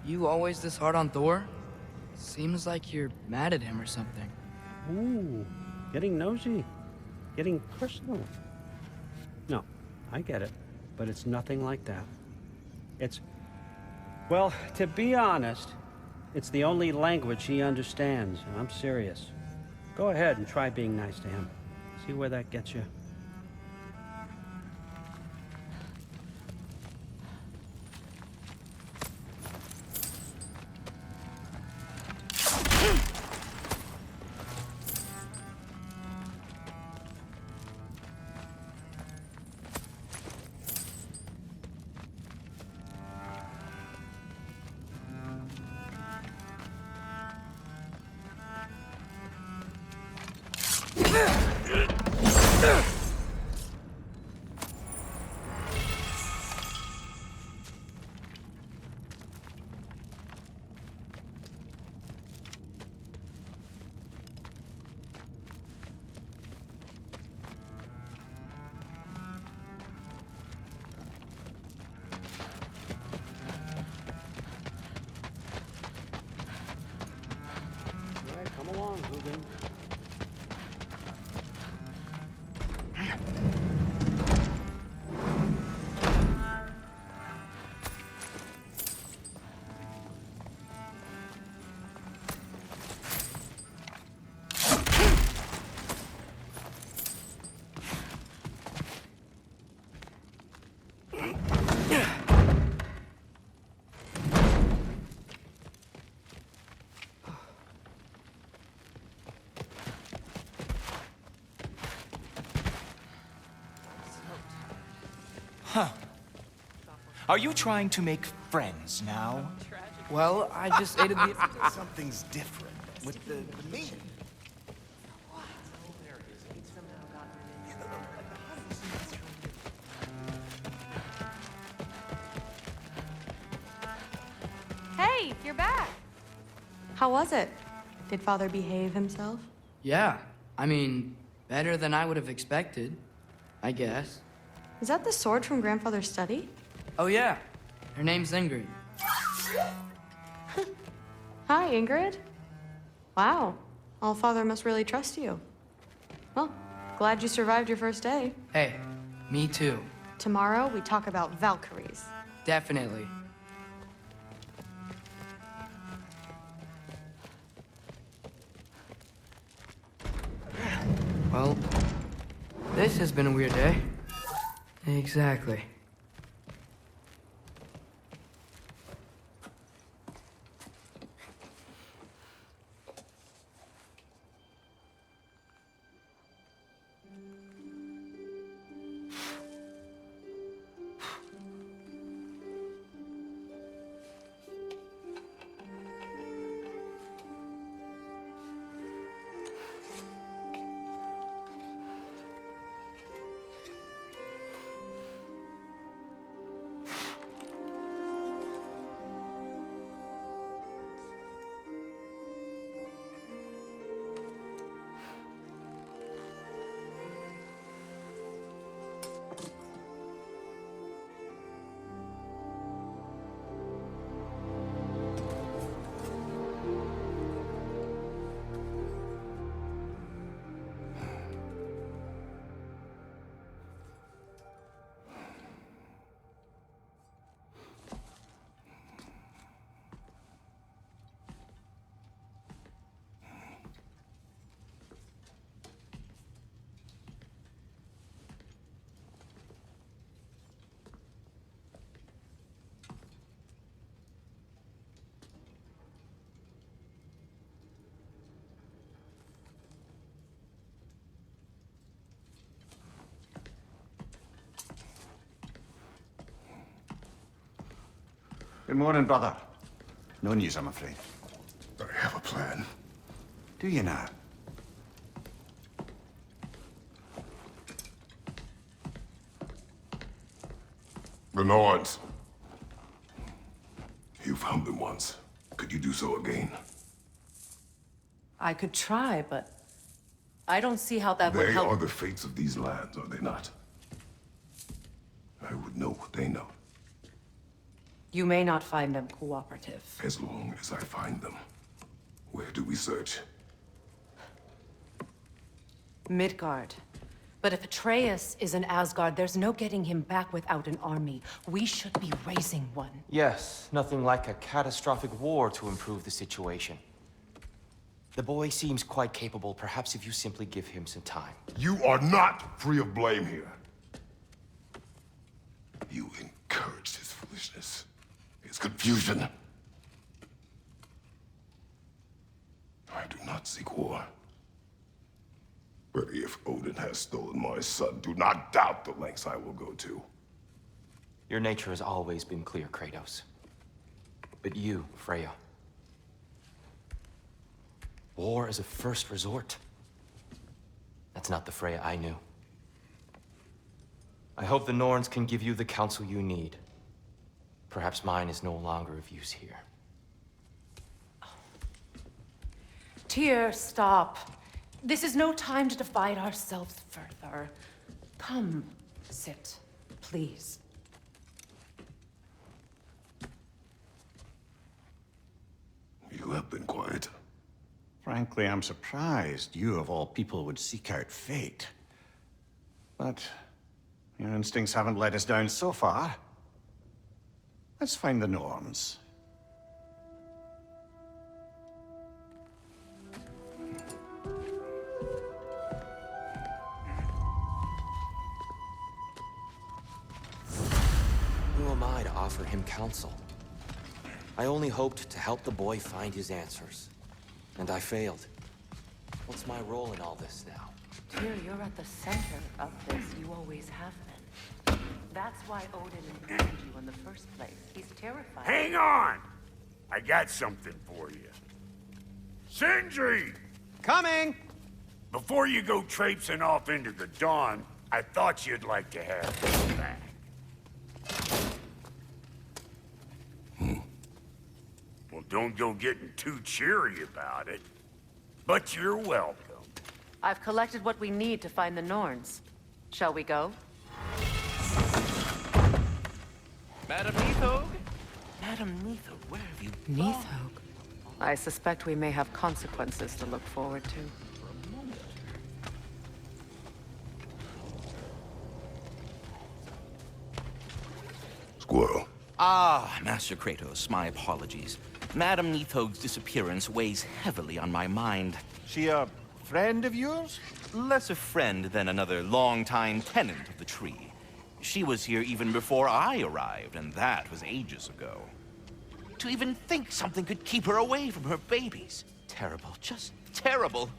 You always this hard on Thor? Seems like you're mad at him or something. Ooh, getting nosy. Getting personal. No, I get it. But it's nothing like that. It's... Well, to be honest, it's the only language he understands, and I'm serious. Go ahead and try being nice to him. See where that gets you. Come along, Hogan. Huh. Are you trying to make friends now? Well, I just ate the... Something's different with the meat. Hey, you're back. How was it? Did Father behave himself? Yeah, I mean, better than I would have expected, I guess. Is that the sword from Grandfather's study? Oh yeah, her name's Ingrid. Hi, Ingrid. Wow, All-Father must really trust you. Well, glad you survived your first day. Hey, me too. Tomorrow, we talk about Valkyries. Definitely. Well, this has been a weird day. Exactly. Good morning, brother. No news, I'm afraid. I have a plan. Do you now? Renards. You found them once. Could you do so again? I could try, but I don't see how that would They help. are the fates of these lands, are they not? I would know what they know. You may not find them cooperative. As long as I find them. Where do we search? Midgard. But if Atreus is in Asgard, there's no getting him back without an army. We should be raising one. Yes, nothing like a catastrophic war to improve the situation. The boy seems quite capable, perhaps if you simply give him some time. You are not free of blame here. You encouraged his foolishness, his confusion. I do not seek war. But if Odin has stolen my son, do not doubt the lengths I will go to. Your nature has always been clear, Kratos. But you, Freya. War is a first resort. That's not the Freya I knew. I hope the Norns can give you the counsel you need. Perhaps mine is no longer of use here. Tyr, stop. This is no time to divide ourselves further. Come, sit, please. You have been quiet. Frankly, I'm surprised you of all people would seek out fate. But your instincts haven't let us down so far. Let's find the Norns. Who am I to offer him counsel? I only hoped to help the boy find his answers. And I failed. What's my role in all this now? Tyr, you're at the center of this. You always have been. That's why Odin imprisoned you in the first place. He's terrified. Hang on! I got something for you. Sindri! Coming! Before you go traipsing off into the dawn, I thought you'd like to have this back. Well, don't go getting too cheery about it. But you're welcome. I've collected what we need to find the Norns. Shall we go? Madam Neathog? Madam Neathog, where have you gone? Neathog. I suspect we may have consequences to look forward to. Squirrel. Ah, Master Kratos, my apologies. Madam Neathog's disappearance weighs heavily on my mind. She a friend of yours? Less a friend than another longtime tenant of the tree. She was here even before I arrived, and that was ages ago. To even think something could keep her away from her babies. Terrible, just terrible.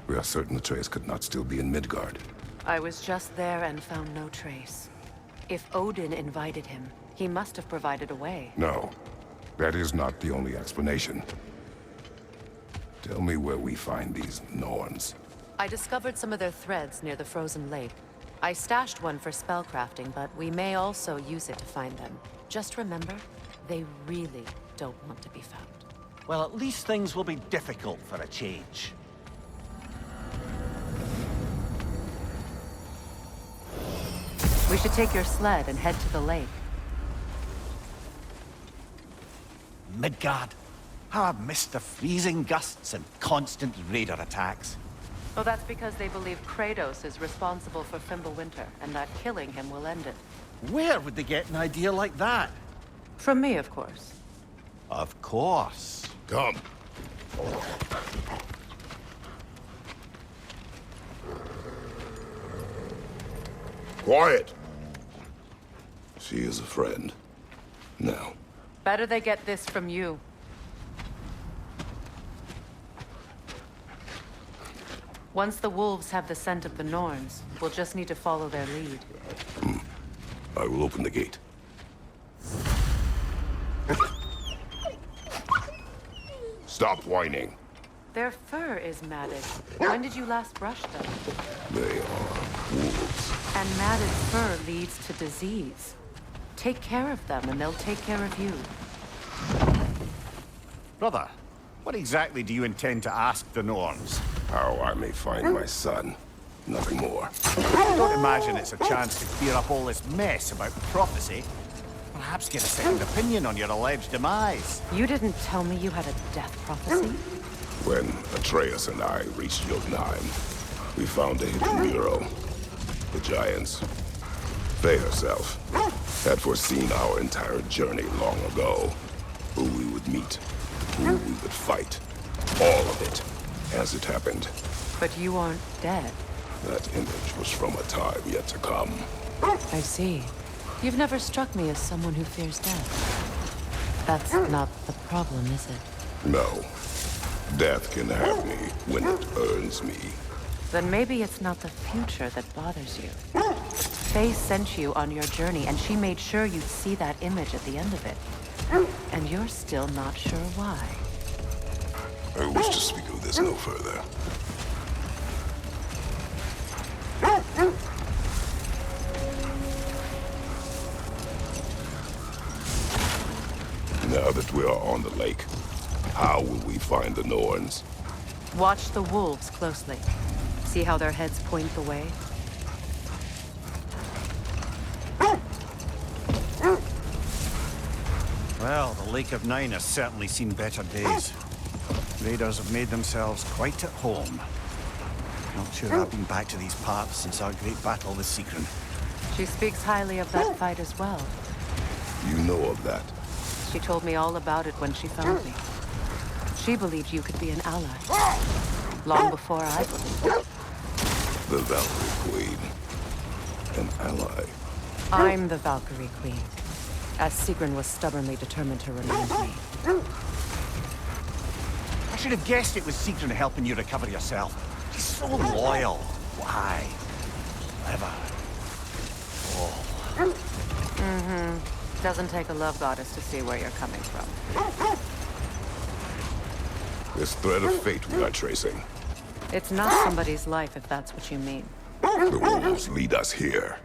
We are certain Atreus could not still be in Midgard. I was just there and found no trace. If Odin invited him, he must have provided a way. No, that is not the only explanation. Tell me where we find these Norns. I discovered some of their threads near the frozen lake. I stashed one for spellcrafting, but we may also use it to find them. Just remember, they really don't want to be found. Well, at least things will be difficult for a change. We should take your sled and head to the lake. Midgard. How I've missed the freezing gusts and constant raider attacks. Oh, that's because they believe Kratos is responsible for Fimbulwinter, and that killing him will end it. Where would they get an idea like that? From me, of course. Of course. Come. Quiet. She is a friend. Now. Better they get this from you. Once the wolves have the scent of the Norns, we'll just need to follow their lead. I will open the gate. Stop whining. Their fur is matted. When did you last brush them? They are wolves. And matted fur leads to disease. Take care of them, and they'll take care of you. Brother, what exactly do you intend to ask the Norns? How I may find my son. Nothing more. I don't imagine it's a chance to clear up all this mess about prophecy. Perhaps get a second opinion on your alleged demise. You didn't tell me you had a death prophecy? When Atreus and I reached Jotunheim, we found a hidden bureau. The Giants, they herself, had foreseen our entire journey long ago. Who we would meet, who we would fight. All of it, as it happened. But you aren't dead. That image was from a time yet to come. I see. You've never struck me as someone who fears death. That's not the problem, is it? No. Death can have me when it earns me. Then maybe it's not the future that bothers you. Faye sent you on your journey, and she made sure you'd see that image at the end of it. And you're still not sure why. I wish to speak of this no further. Now that we are on the lake, how will we find the Norns? Watch the wolves closely. See how their heads point the way? Well, the Lake of Nine has certainly seen better days. Raiders have made themselves quite at home. Not sure I've been back to these parts since our great battle with Sigrun. She speaks highly of that fight as well. You know of that? She told me all about it when she found me. She believed you could be an ally. Long before I believed it. The Valkyrie Queen. An ally. I'm the Valkyrie Queen, as Sigrun was stubbornly determined to remind me. I should have guessed it was Sigrun helping you recover yourself. She's so loyal. Why? Clever. Oh. Doesn't take a love goddess to see where you're coming from. This thread of fate we are tracing. It's not somebody's life, if that's what you mean. The wolves lead us here.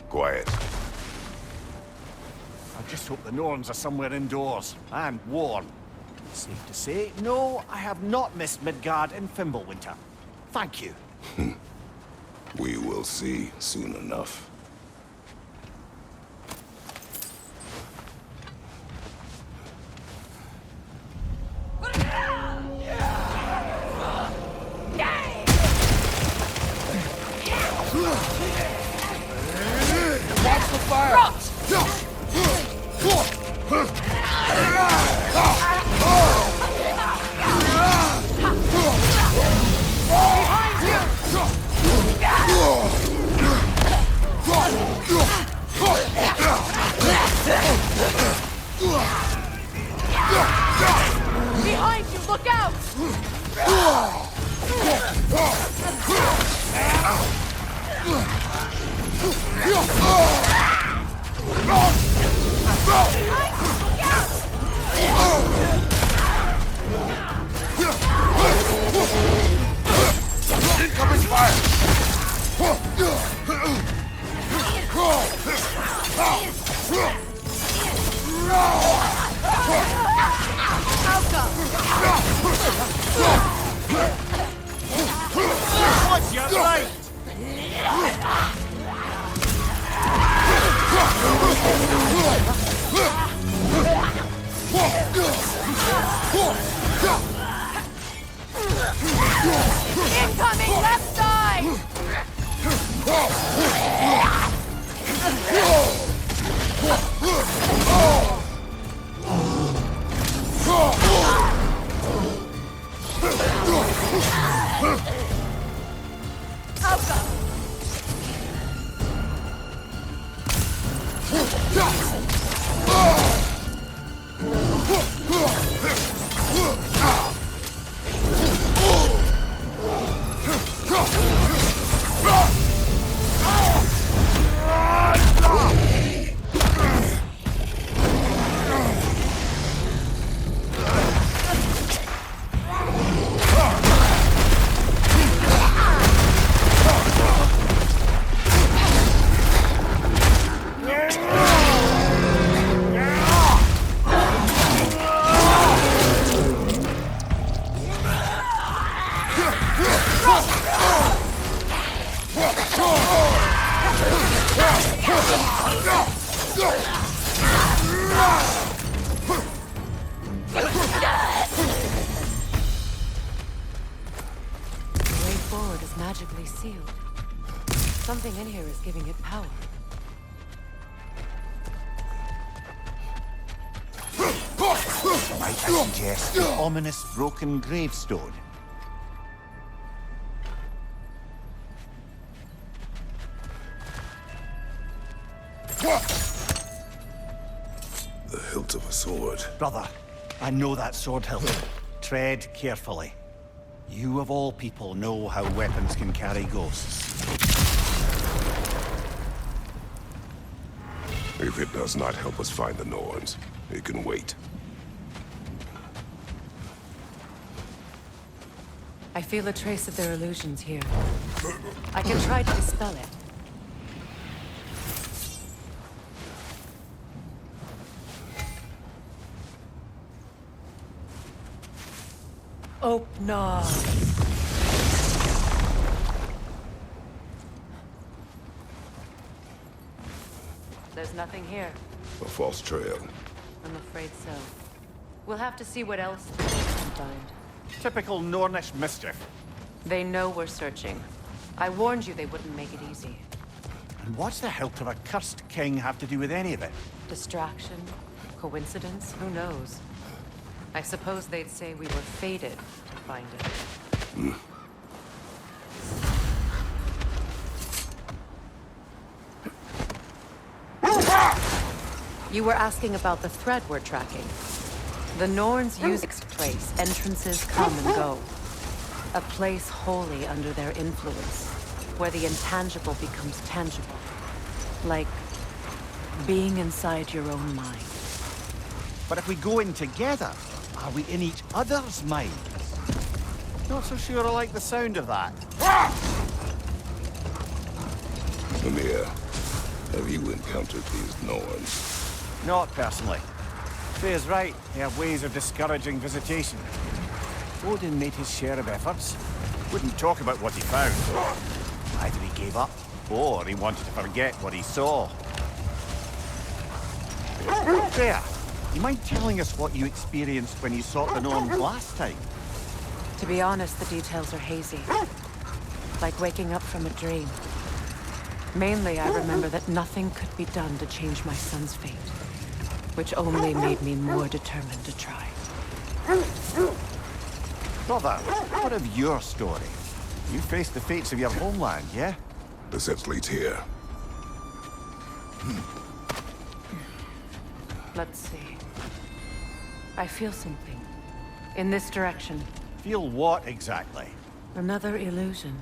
Quiet. I just hope the Norns are somewhere indoors and warm. Safe to say, no, I have not missed Midgard in Fimbulwinter. Thank you. We will see soon enough. Watch the fire! Behind you, look out! Incoming fire! What's your right? Incoming left side! The way forward is magically sealed. Something in here is giving it power. Might I suggest the ominous broken gravestone? The hilt of a sword. Brother, I know that sword hilt. Tread carefully. You of all people know how weapons can carry ghosts. If it does not help us find the Norns, it can wait. I feel a trace of their illusions here. I can try to dispel it. Open. There's nothing here. A false trail. I'm afraid so. We'll have to see what else we can find. Typical Nornish mischief. They know we're searching. I warned you they wouldn't make it easy. And what's the hilt of a cursed king have to do with any of it? Distraction? Coincidence? Who knows? I suppose they'd say we were fated to find it. You were asking about the thread we're tracking. The Norns use this place. Entrances come and go. A place wholly under their influence, where the intangible becomes tangible. Like being inside your own mind. But if we go in together, are we in each other's minds? Not so sure I like the sound of that. Mimir, have you encountered these Norns? Not personally. Faye's right, they have ways of discouraging visitation. Odin made his share of efforts. Wouldn't talk about what he found. Either he gave up, or he wanted to forget what he saw. Faye, you mind telling us what you experienced when you sought the Norns last time? To be honest, the details are hazy. Like waking up from a dream. Mainly, I remember that nothing could be done to change my son's fate. Which only made me more determined to try. Brother, what of your story? You faced the fates of your homeland, yeah? The set leads here. Let's see. I feel something. In this direction. Feel what exactly? Another illusion.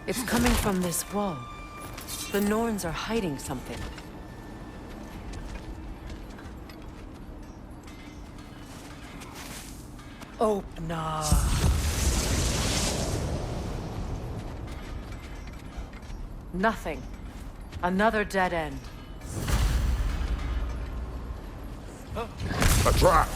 It's coming from this wall. The Norns are hiding something. Open up. Nothing. Another dead end. A trap!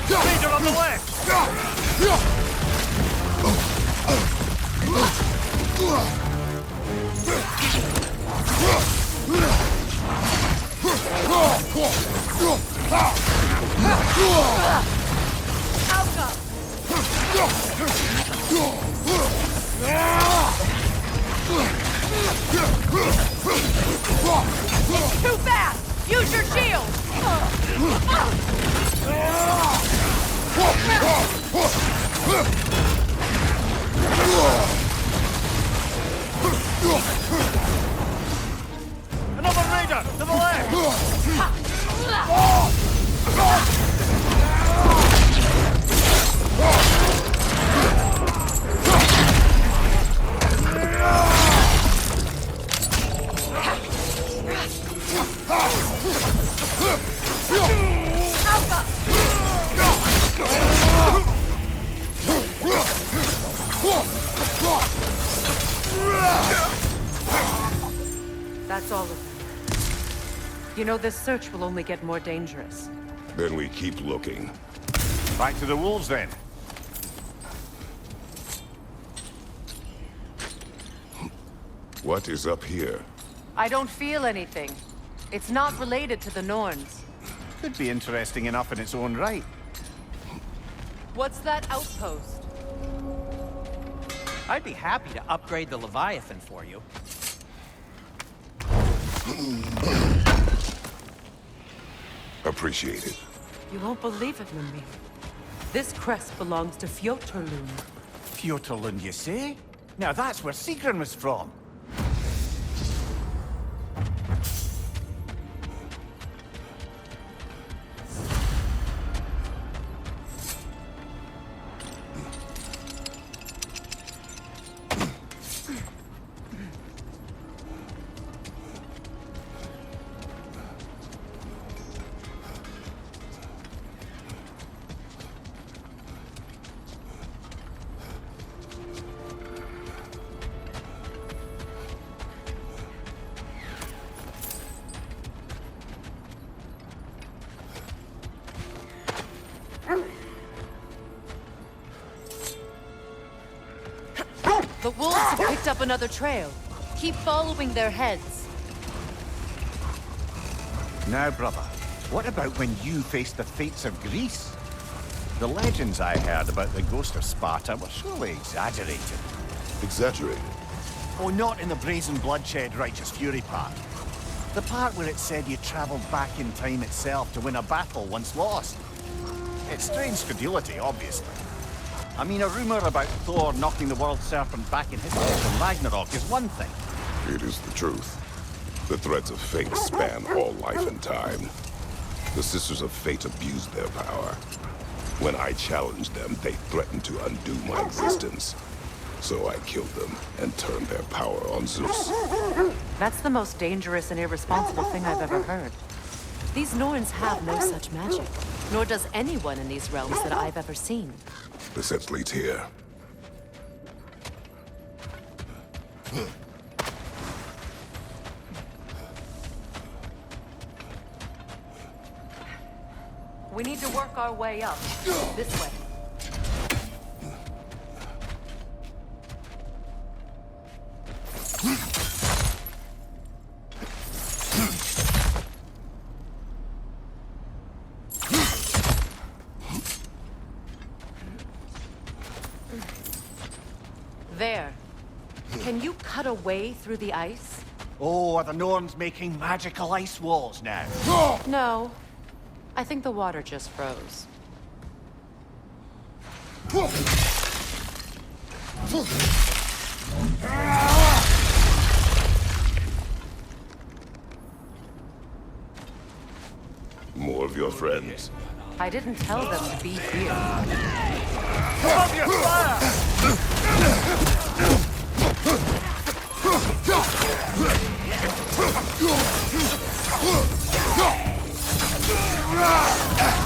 Danger on the left! It's too fast! Use your shield! Another raider! To the left! That's all of them. You know, this search will only get more dangerous. Then we keep looking. Back to the wolves, then. What is up here? I don't feel anything. It's not related to the Norns. Could be interesting enough in its own right. What's that outpost? I'd be happy to upgrade the Leviathan for you. Appreciate it. You won't believe it, Mimir. This crest belongs to Fjotorlund. Fjotorlund, you say? Now that's where Sigrun was from. The wolves have picked up another trail. Keep following their heads. Now, brother, what about when you faced the fates of Greece? The legends I heard about the ghost of Sparta were surely exaggerated. Exaggerated? Oh, not in the brazen bloodshed righteous fury part. The part where it said you traveled back in time itself to win a battle once lost. It's strange credulity, obviously. I mean, a rumor about Thor knocking the world serpent back in history from Ragnarok is one thing. It is the truth. The threads of fate span all life and time. The Sisters of Fate abused their power. When I challenged them, they threatened to undo my existence. So I killed them and turned their power on Zeus. That's the most dangerous and irresponsible thing I've ever heard. These Norns have no such magic, nor does anyone in these realms that I've ever seen. The sense leads here. We need to work our way up. This way. There. Can you cut a way through the ice? Oh, are the Norns making magical ice walls now? No. I think the water just froze. More of your friends. I didn't tell them to be here. Above your fire!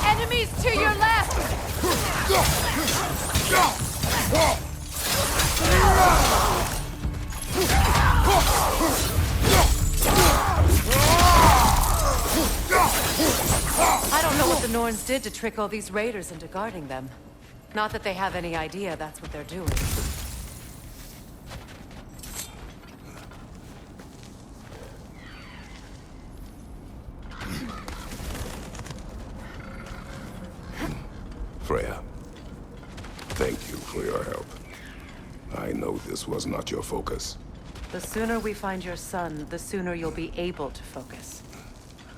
Enemies to your left! I don't know what the Norns did to trick all these raiders into guarding them. Not that they have any idea that's what they're doing. Freya, thank you for your help. I know this was not your focus. The sooner we find your son, the sooner you'll be able to focus.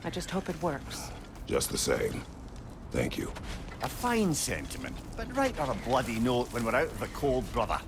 I just hope it works. Just the same. Thank you. A fine sentiment, but write on a bloody note when we're out of the cold, brother.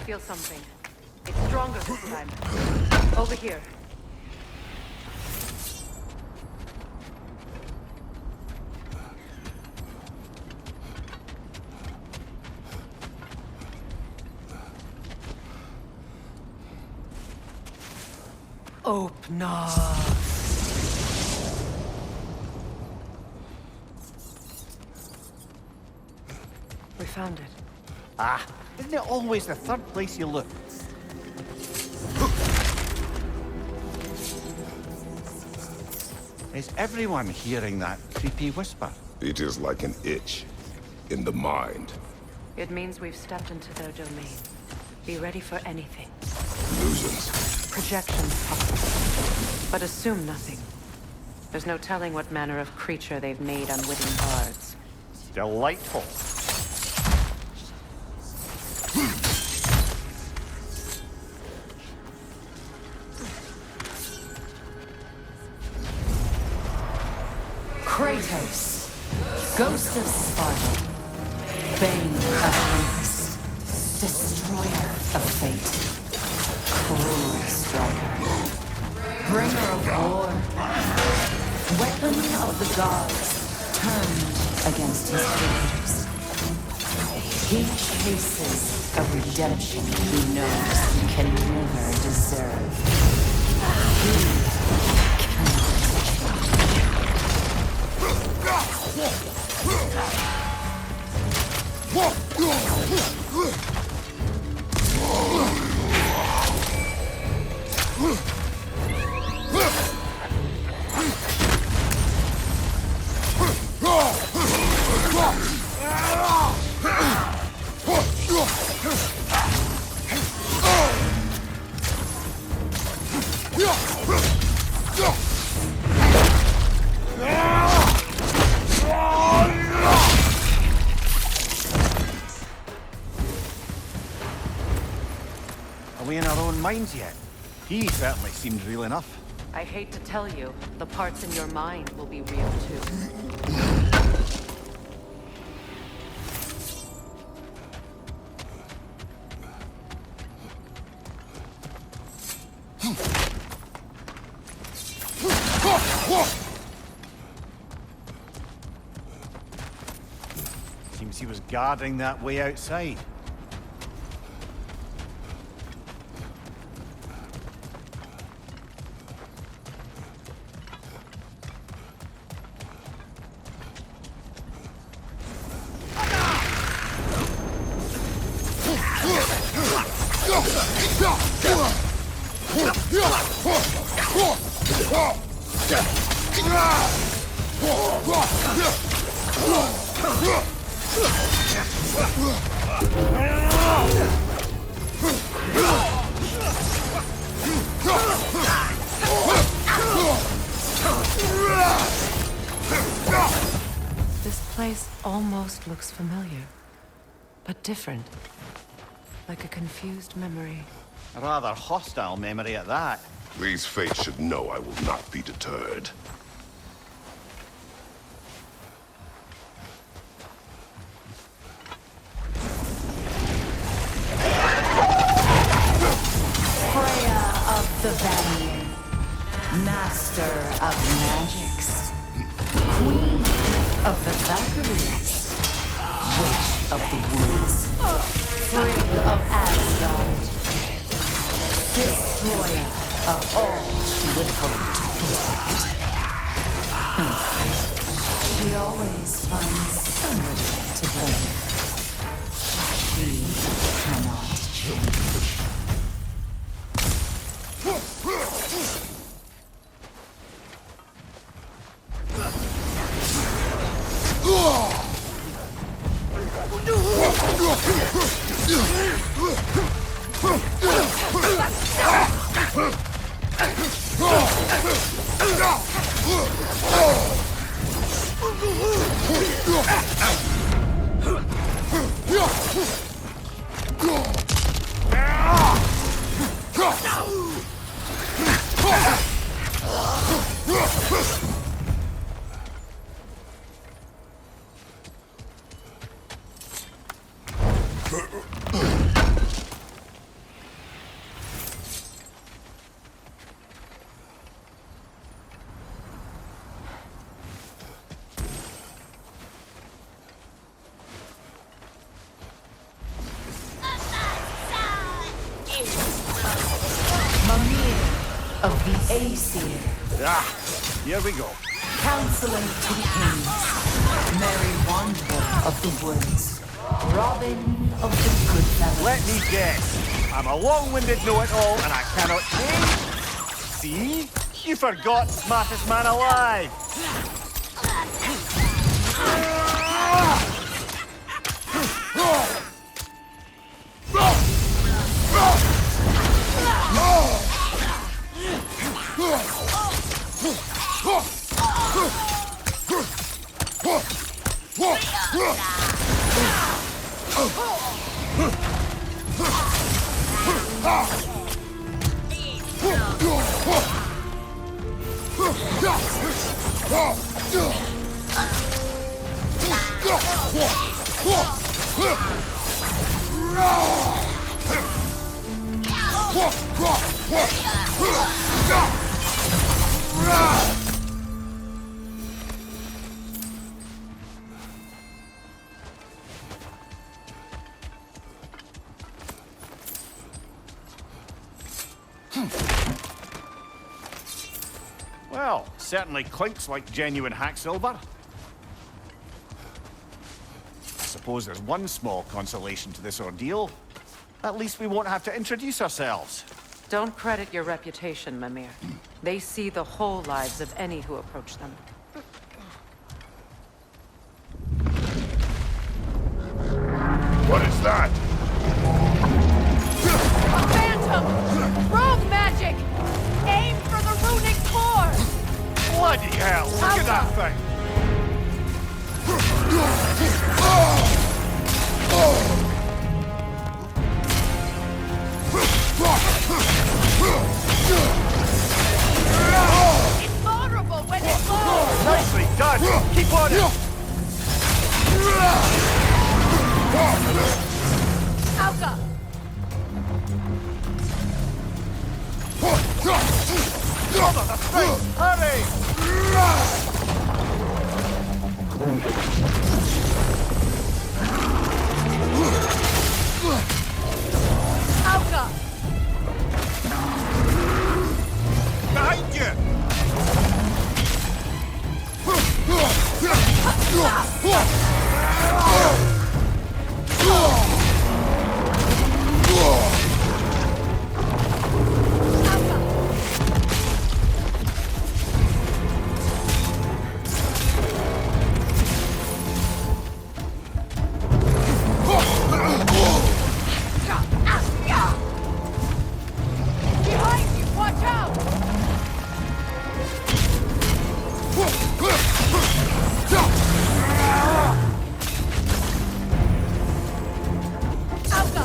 feel something. It's stronger this time. Over here. Open up. We found it. Ah, isn't it always the third place you look? Is everyone hearing that creepy whisper? It is like an itch in the mind. It means we've stepped into their domain. Be ready for anything. Illusions. Projections possible. But assume nothing. There's no telling what manner of creature they've made unwitting bards. Delightful. Kratos, Ghost of Sparta, Bane of Olympus, Destroyer of Fate, Cruel Striker, Bringer of War, Weapon of the Gods, turned against his creators. He chases a redemption he knows he can never deserve. He cannot. Are we in our own minds yet? He certainly seemed real enough. I hate to tell you, the parts in your mind will be real too. Seems he was guarding that way outside. This place almost looks familiar, but different. Like a confused memory. A rather hostile memory at that. These fates should know I will not be deterred. Freya of the Vanir, Master of Magics, Queen of the Valkyries, Witch of the Woods, Frigg of Asgard, Destroyer of all she would hope to protect. She always finds somebody to blame. She cannot change. of the Aesir, Ah, here we go. Counselor to Kings, Merry Wanderer of the Woods, Robin of the Goodfellas. Let me guess. I'm a long-winded know-it-all, and I cannot change. See? You forgot smartest man alive. Well, certainly clinks like genuine hack silver. I suppose there's one small consolation to this ordeal. At least we won't have to introduce ourselves. Don't credit your reputation, Mimir. They see the whole lives of any who approach them. What is that? A phantom! Rogue magic! Aim for the runic core! Bloody hell! Look at that thing! It's vulnerable when it blows! Nicely done! Keep on it! Alka! Hurry! Alka! Behind you! Behind you! Watch out! Alka!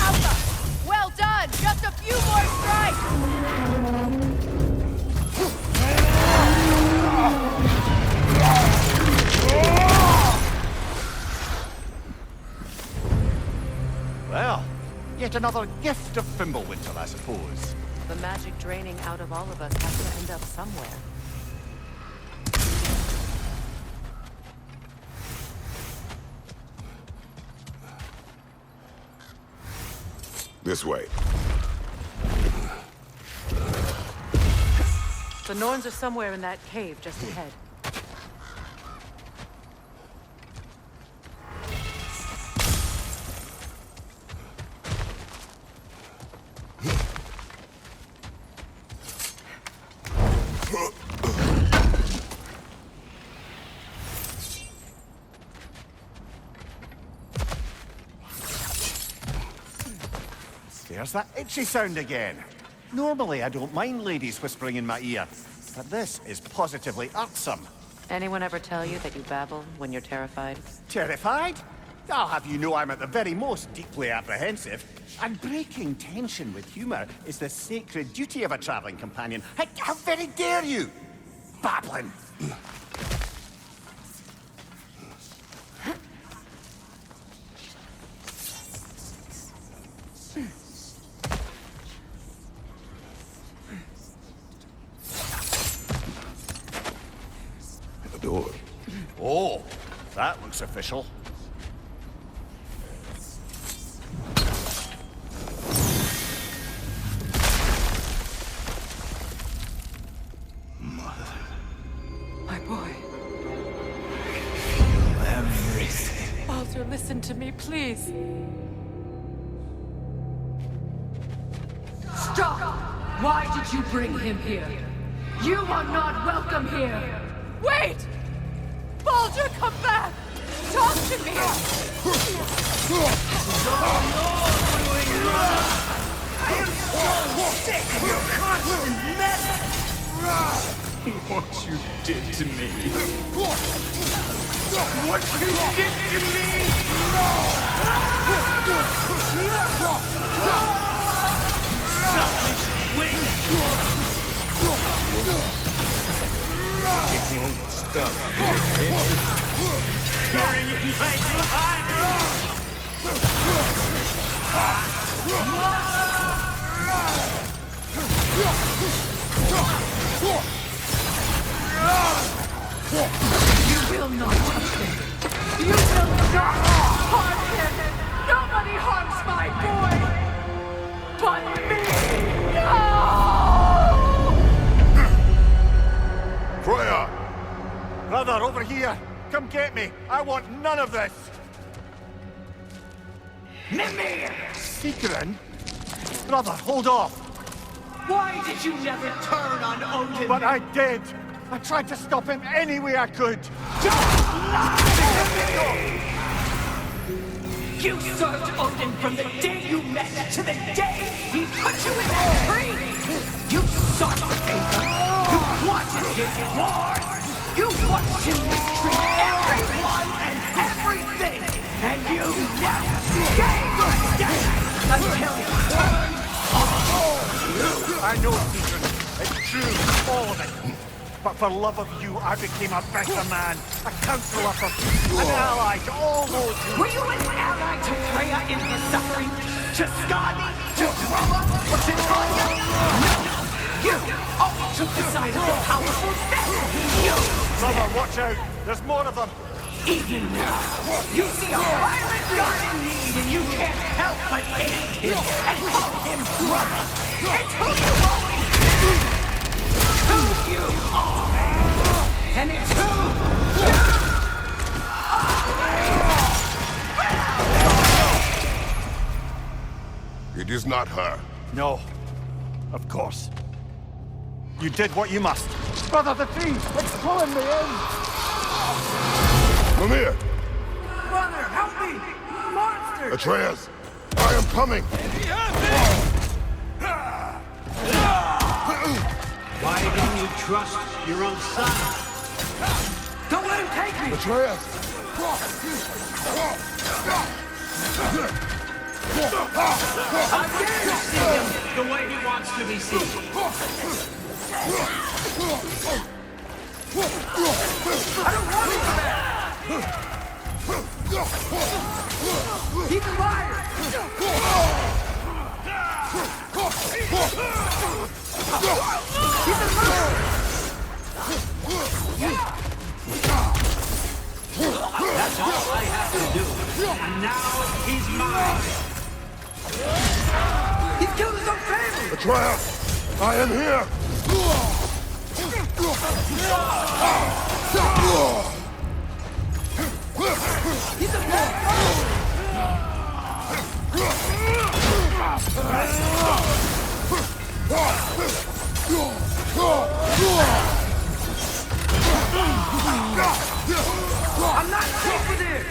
Alka! Well done! Just a few more strikes! Well, yet another gift of Fimbulwinter, I suppose. The magic draining out of all of us has to end up somewhere. This way. The Norns are somewhere in that cave just ahead. There's that itchy sound again. Normally, I don't mind ladies whispering in my ear, but this is positively irksome. Anyone ever tell you that you babble when you're terrified? Terrified? I'll have you know I'm at the very most deeply apprehensive. And breaking tension with humor is the sacred duty of a traveling companion. How very dare you? Babbling! The door. Oh, that looks official. My boy. Everything. Baldur, listen to me, please. Stop! Why did you bring him here? You are not welcome here! Wait! Baldur, come back! Talk to me! I am so sick of your constant mess! What you did to me. What you did to me! Wait! It won't stop. Carrying it right behind You will not touch him! You will not harm him! Nobody harms my boy! But me! No! Freya! Brother, over here! Come get me! I want none of this! Mimir! Secret? Brother, hold off! Why did you never turn on Odin? But I did! I tried to stop him any way I could! You served Odin from the day you met to the day he put you in that tree! You sought favor! You wanted his wars! You watched him mistreat everyone and everything! And you never gave a damn until he turned on you! I know, Secret. It's true, all of it. But for love of you, I became a better man, a counselor for peace, an ally to all those who... Were you an ally to Freya in her suffering? To Skadi? To Groa? Or to Tanya? No! You always took the side of the powerful then! You! Brother, watch out! There's more of them! Even now, you see a violent god in need and you can't help but hate him and call him brother! It's who you always been! Who you are! And it's who you are! It is not her. No. Of course. You did what you must. Brother, the tree! It's pulling me in! Mimir! Brother, help me! Monster! Atreus! I am coming! Why didn't you trust your own son? Don't let him take me! Atreus! How dare you see him the way he wants to be seen? I don't want him for that! He's a liar! He's a murderer! That's all I have to do. And now he's mine. He killed his own family! Atreus! I am here! He's a bad I'm not taking it!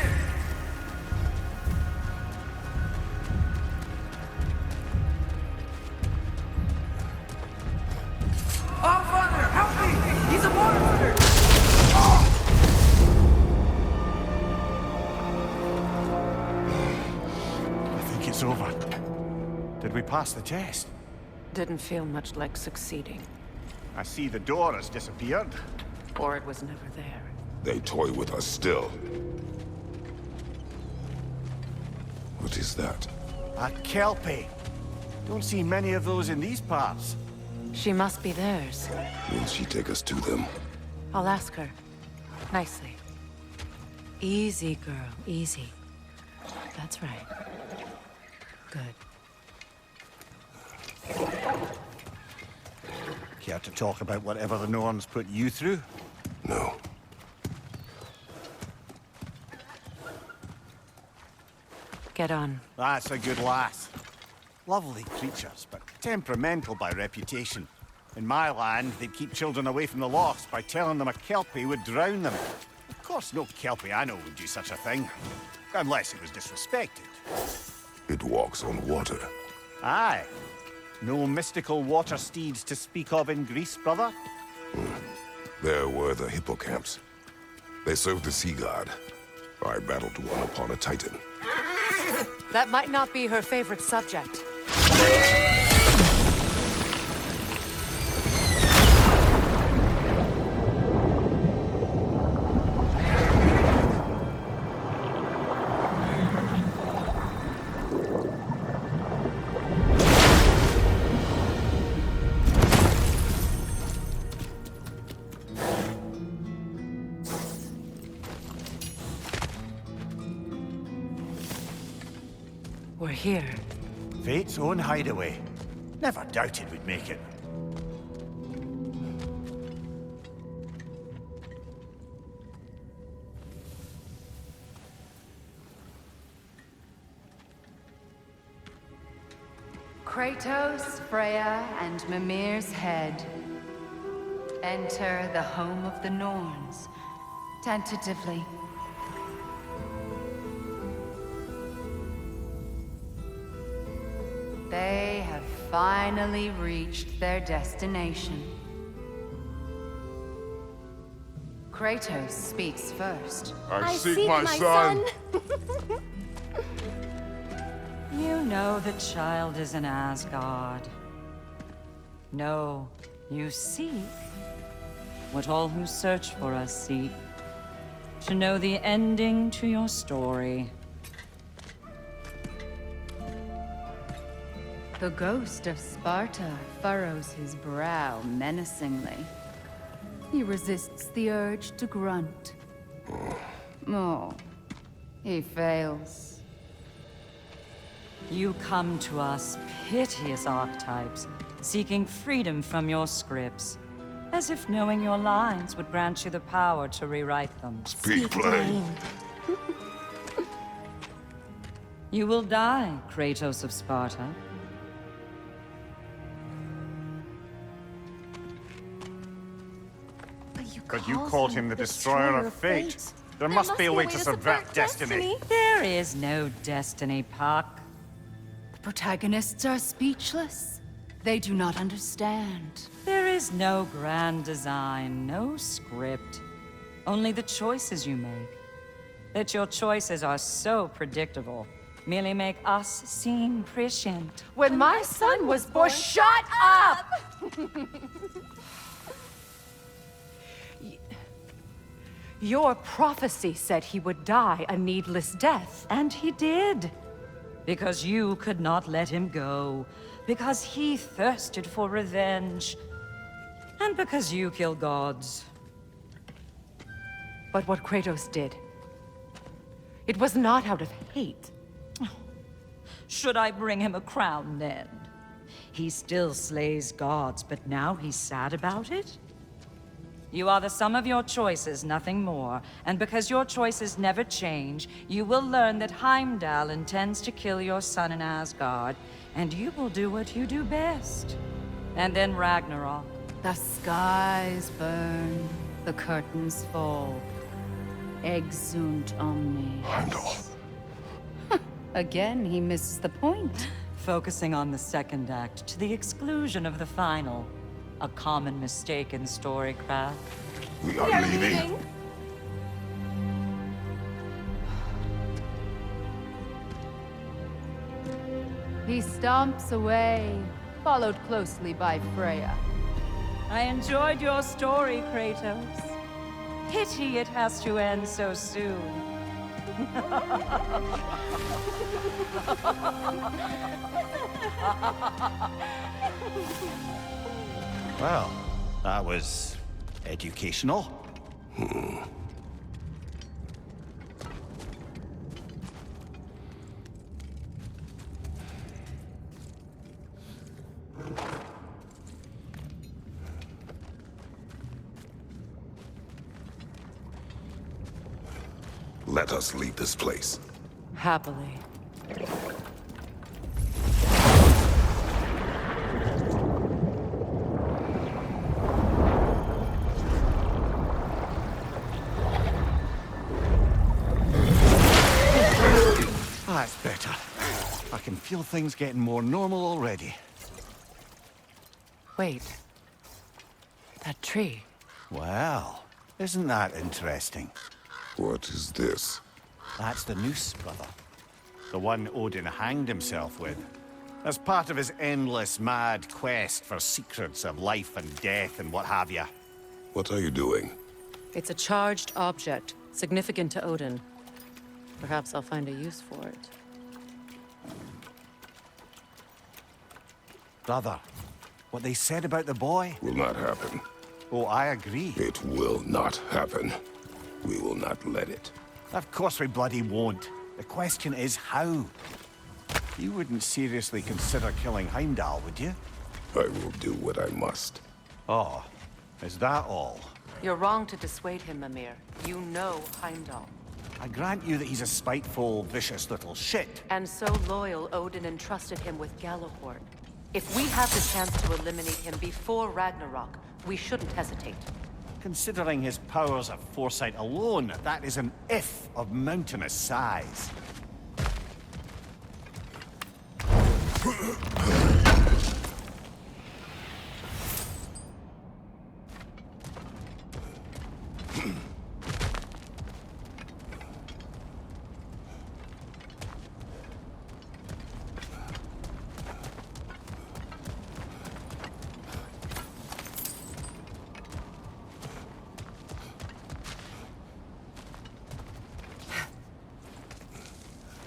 it's over. Did we pass the test? Didn't feel much like succeeding. I see the door has disappeared. Or it was never there. They toy with us still. What is that? A Kelpie. Don't see many of those in these parts. She must be theirs. Will she take us to them? I'll ask her. Nicely. Easy, girl. Easy. That's right. Good. Care to talk about whatever the Norns put you through? No. Get on. That's a good lass. Lovely creatures, but temperamental by reputation. In my land, they'd keep children away from the lochs by telling them a Kelpie would drown them. Of course, no Kelpie I know would do such a thing. Unless it was disrespected. It walks on water. Aye. No mystical water steeds to speak of in Greece, brother? There were the hippocamps. They served the sea god. I battled one upon a titan. That might not be her favorite subject. We're here. Fate's own hideaway. Never doubted we'd make it. Kratos, Freya, and Mimir's head. Enter the home of the Norns. Tentatively. They have finally reached their destination. Kratos speaks first. I seek my son. You know the child is in Asgard. No, you seek what all who search for us seek. To know the ending to your story. The ghost of Sparta furrows his brow menacingly. He resists the urge to grunt. Oh, he fails. You come to us, piteous archetypes, seeking freedom from your scripts. As if knowing your lines would grant you the power to rewrite them. Speak plain. You will die, Kratos of Sparta. But you called him the Destroyer of Fate. There must be a way to subvert destiny. There is no destiny, Puck. The protagonists are speechless. They do not understand. There is no grand design, no script. Only the choices you make. That your choices are so predictable, merely make us seem prescient. When my son was born, shut up! Your prophecy said he would die a needless death. And he did. Because you could not let him go. Because he thirsted for revenge. And because you kill gods. But what Kratos did, it was not out of hate. Should I bring him a crown then? He still slays gods, but now he's sad about it? You are the sum of your choices, nothing more. And because your choices never change, you will learn that Heimdall intends to kill your son in Asgard, and you will do what you do best. And then Ragnarok. The skies burn, the curtains fall. Exunt omnes. Heimdall. Again, he misses the point. Focusing on the second act to the exclusion of the final. A common mistake in storycraft. We are leaving. He stomps away, followed closely by Freya. I enjoyed your story, Kratos. Pity it has to end so soon. Well, that was educational. Let us leave this place. Happily. That's better. I can feel things getting more normal already. Wait. That tree. Well, isn't that interesting? What is this? That's the noose, brother. The one Odin hanged himself with. As part of his endless, mad quest for secrets of life and death and what have you. What are you doing? It's a charged object, significant to Odin. Perhaps I'll find a use for it. Brother, what they said about the boy? Will not happen. Oh, I agree. It will not happen. We will not let it. Of course we bloody won't. The question is how. You wouldn't seriously consider killing Heimdall, would you? I will do what I must. Oh, is that all? You're wrong to dissuade him, Mimir. You know Heimdall. I grant you that he's a spiteful, vicious little shit. And so loyal, Odin entrusted him with Gjallarhorn. If we have the chance to eliminate him before Ragnarok, we shouldn't hesitate. Considering his powers of foresight alone, that is an if of mountainous size.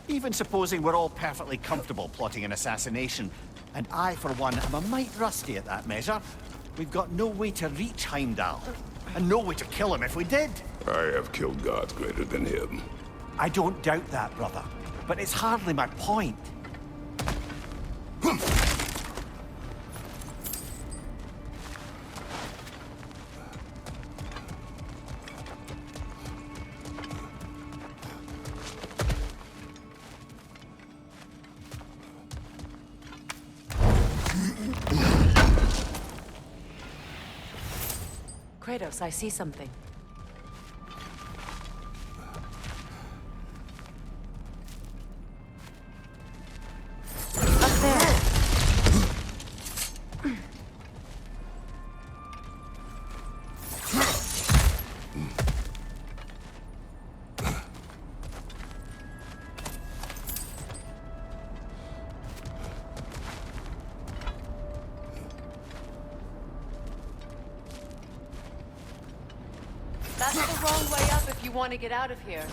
Even supposing we're all perfectly comfortable plotting an assassination, and I, for one, am a mite rusty at that measure, we've got no way to reach Heimdall, and no way to kill him if we did. I have killed gods greater than him. I don't doubt that, brother, but it's hardly my point. Kratos, I see something. Up there! That's the wrong way up if you want to get out of here.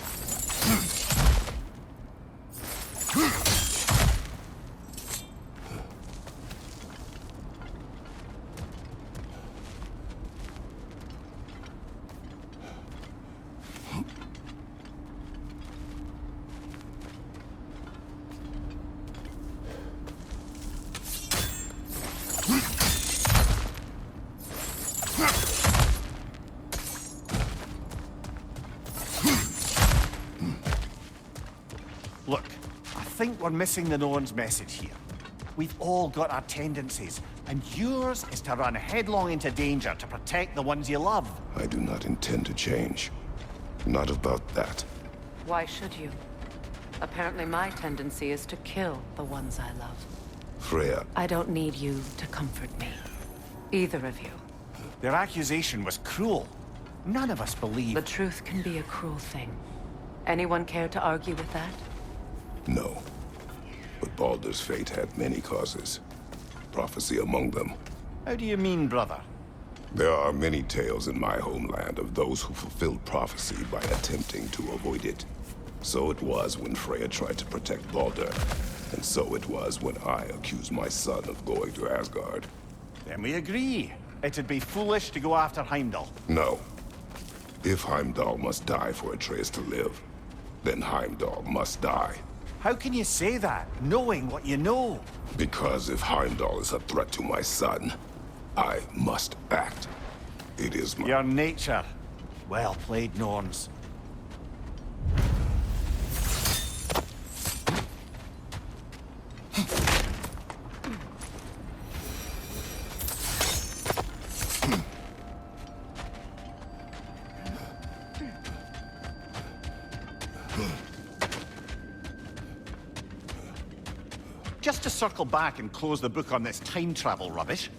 Look, I think we're missing the Norn's message here. We've all got our tendencies, and yours is to run headlong into danger to protect the ones you love. I do not intend to change. Not about that. Why should you? Apparently my tendency is to kill the ones I love. Freya. I don't need you to comfort me. Either of you. Their accusation was cruel. None of us believe... The truth can be a cruel thing. Anyone care to argue with that? No. But Baldur's fate had many causes. Prophecy among them. How do you mean, brother? There are many tales in my homeland of those who fulfilled prophecy by attempting to avoid it. So it was when Freya tried to protect Baldur. And so it was when I accused my son of going to Asgard. Then we agree. It'd be foolish to go after Heimdall. No. If Heimdall must die for Atreus to live, then Heimdall must die. How can you say that, knowing what you know? Because if Heimdall is a threat to my son, I must act. It is my... Your nature. Well played, Norns. Just to circle back and close the book on this time travel rubbish.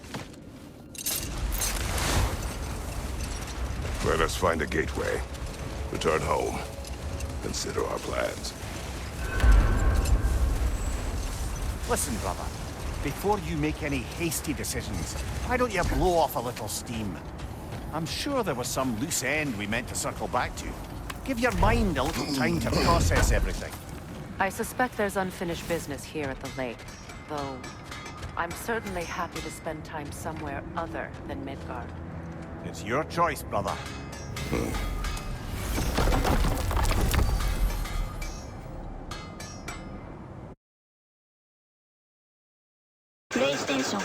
Let us find a gateway. Return home. Consider our plans. Listen, brother. Before you make any hasty decisions, why don't you blow off a little steam? I'm sure there was some loose end we meant to circle back to. Give your mind a little time to process everything. I suspect there's unfinished business here at the lake, though I'm certainly happy to spend time somewhere other than Midgard. It's your choice, brother. PlayStation